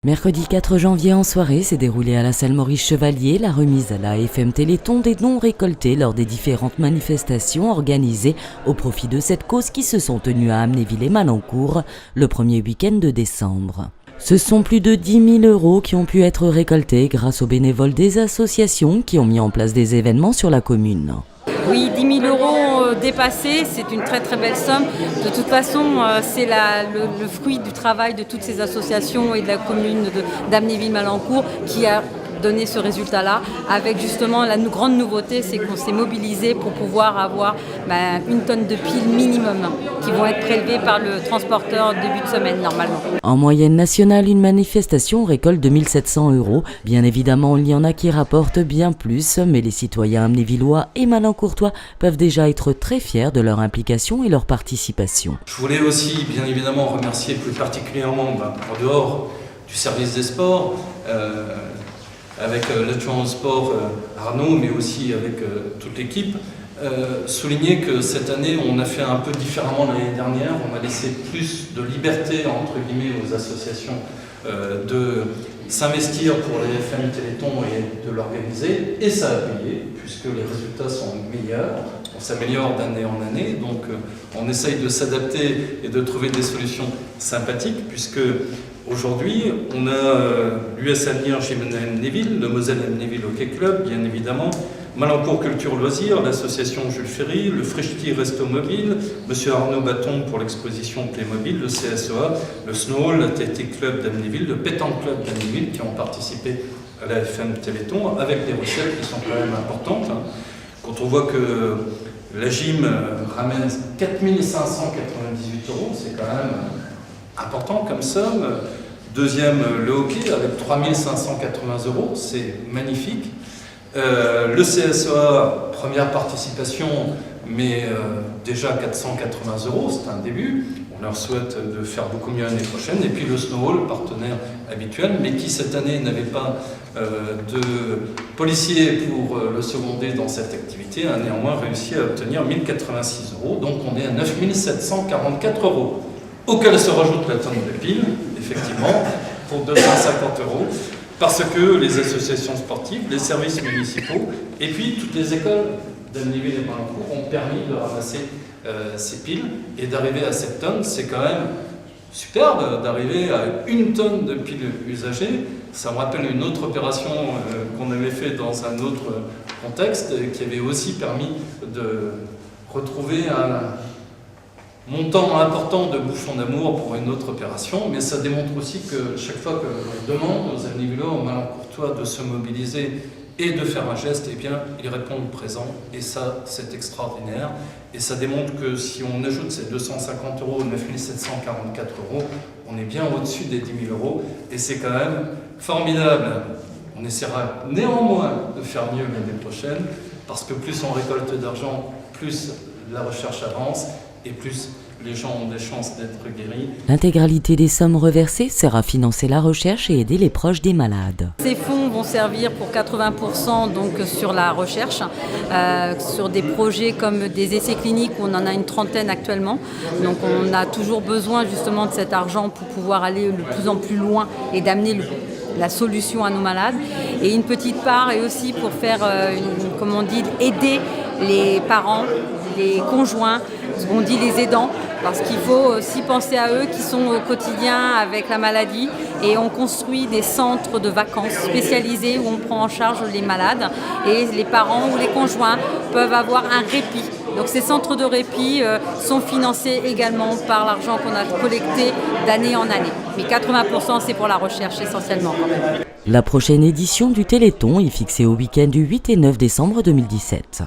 Mercredi 4 janvier en soirée s'est déroulée à la salle Maurice Chevalier la remise à la FM Téléthon des dons récoltés lors des différentes manifestations organisées au profit de cette cause qui se sont tenues à Amnéville et Malancourt le premier week-end de décembre. Ce sont plus de 10 000 € qui ont pu être récoltés grâce aux bénévoles des associations qui ont mis en place des événements sur la commune. Oui, 10 000 € dépassés, c'est une très très belle somme. De toute façon, c'est le fruit du travail de toutes ces associations et de la commune d'Amnéville-Malancourt qui a donné ce résultat-là, avec justement la grande nouveauté, c'est qu'on s'est mobilisé pour pouvoir avoir 1 tonne de piles minimum qui vont être prélevées par le transporteur début de semaine normalement. En moyenne nationale, une manifestation récolte 2 700 €. Bien évidemment, il y en a qui rapportent bien plus, mais les citoyens amnévillois et malancourtois peuvent déjà être très fiers de leur implication et leur participation. Je voulais aussi bien évidemment remercier plus particulièrement en dehors du service des sports, avec l'adjoint au sport Arnaud, mais aussi avec toute l'équipe, souligner que cette année on a fait un peu différemment de l'année dernière. On a laissé plus de liberté entre guillemets aux associations de s'investir pour les FM Téléthon et de l'organiser, et ça a payé puisque les résultats sont meilleurs. On s'améliore d'année en année, donc on essaye de s'adapter et de trouver des solutions sympathiques, puisque aujourd'hui on a l'US Avenir chez Amnéville, le Moselle Amnéville Hockey Club, bien évidemment, Malancourt Culture Loisirs, l'association Jules Ferry, le Frichti Resto Mobile, Monsieur Arnaud Baton pour l'exposition Playmobil, le CSEA, le Snowball, l'Athletic Club d'Amnéville, le Pétanque Club d'Amnéville qui ont participé à la FM Téléthon avec des recettes qui sont quand même importantes. Quand on voit que la gym ramène 4 598 €, c'est quand même important comme somme. Deuxième, le hockey avec 3 580 €, c'est magnifique. Le CSEA, première participation, mais déjà 480 €, c'est un début. On leur souhaite de faire beaucoup mieux l'année prochaine. Et puis le Snowball, partenaire habituel, mais qui cette année n'avait pas de policier pour le seconder dans cette activité, a néanmoins réussi à obtenir 1 086 €. Donc on est à 9 744 €. Auquel se rajoute la tonne de piles, effectivement, pour 250 €. Parce que les associations sportives, les services municipaux et puis toutes les écoles d'Amnéville et Malancourt ont permis de ramasser ces piles et d'arriver à cette tonne. C'est quand même superbe d'arriver à 1 tonne de piles usagées. Ça me rappelle une autre opération qu'on avait fait dans un autre contexte qui avait aussi permis de retrouver un montant important de bouchons d'amour pour une autre opération, mais ça démontre aussi que chaque fois que l'on demande aux Amnévillois, aux Malancourtois de se mobiliser et de faire un geste, eh bien, ils répondent présent, et ça, c'est extraordinaire. Et ça démontre que si on ajoute ces 250 €, 9 744 €, on est bien au-dessus des 10 000 €, et c'est quand même formidable. On essaiera néanmoins de faire mieux l'année prochaine, parce que plus on récolte d'argent, plus la recherche avance, et plus les gens ont des chances d'être guéris. L'intégralité des sommes reversées sert à financer la recherche et aider les proches des malades. Ces fonds vont servir pour 80% donc sur la recherche, sur des projets comme des essais cliniques où on en a une trentaine actuellement. Donc on a toujours besoin justement de cet argent pour pouvoir aller de plus en plus loin et d'amener la solution à nos malades. Et une petite part est aussi pour faire, aider les parents, les conjoints, on dit les aidants, parce qu'il faut aussi penser à eux qui sont au quotidien avec la maladie, et on construit des centres de vacances spécialisés où on prend en charge les malades et les parents ou les conjoints peuvent avoir un répit. Donc ces centres de répit sont financés également par l'argent qu'on a collecté d'année en année. Mais 80% c'est pour la recherche essentiellement quand même. La prochaine édition du Téléthon est fixée au week-end du 8 et 9 décembre 2017.